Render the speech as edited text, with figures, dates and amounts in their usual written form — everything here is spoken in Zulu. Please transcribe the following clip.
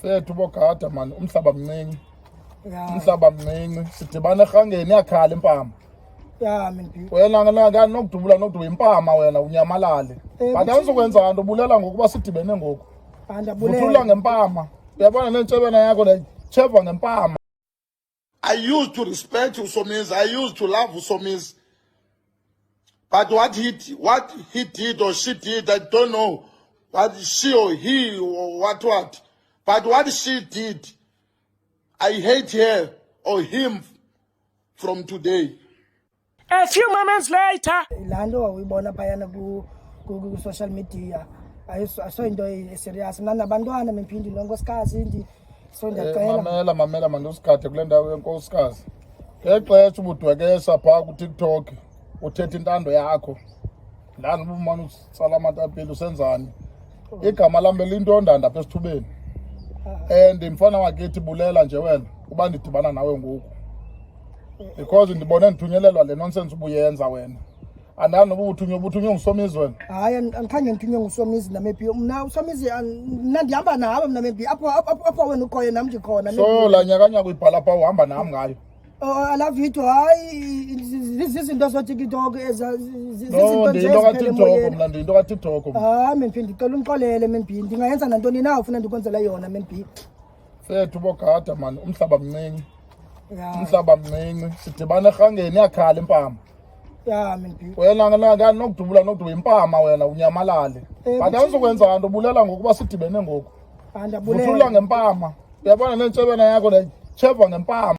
Fethu bogada man, umhlaba mncinci. Ya. Umhlaba mncinci. Sidibana erhangeni yakhala impama. Ya mina. Wena ngana nokudubula nokuduba impama wena unyamalale. Kanti awuzokwenza nto ubulela ngokuba sidibene ngoku. Vuthula ngempama. Uyabona nentshebena yakho le cheva ngempama. I used to respect Usomizi. I used to love Usomizi. But what he did or she did, I don't know. What she or he or what. But what she did, I hate her or him from today. A few moments later. Lando uyibona phayana ku social media. Ayiso into serious. Mina nabantwana memphindi lonkosikazi ndi so ndiyacela. Mamela mandusikade kule ndawo yenkosikazi. Ngexesha ubudwekesa phaa ku-TikTok uthetha intando yakho. Lana ubumana usala amatapile usenzani. Igama lam belintondanda apha esithubeni. And mfana wakithi bulela nje wena uba ndidibana nawe ngoku. Because ndibone ndithunyelelwa le nonsense ubuyenza wena. Andani noba ubuthunywe nguSomizi wena. Hayi andikhange ngithunywe nguSomizi namephi. Mna uSomizi mna ndihamba nawe mna mephi apho wena ukhoyo nam ndikhona. So la nyakanya kuyibhala pha uhamba nami ngayo. Ala video hayi zizinto zo TikTok zizinto nje ka-TikTok mna ndinto ka-TikTok. Hayi mephi ndicela umxolele mephi ndingayenza nantoni na ufuna ndikwenzela yona mephi. Fethu bogada man, umhlaba mncinci. Ya. Umhlaba mncinci. Sidibana erhangeni yakhala impama. Ya mephi. Wena ngana nokudubula nokuduba impama wena unyamalale. Kanti awuzokwenza nto ubulela ngokuba sidibene ngoku. Vuthula ngempama. Uyabona nentshebena yakho le cheva ngempama.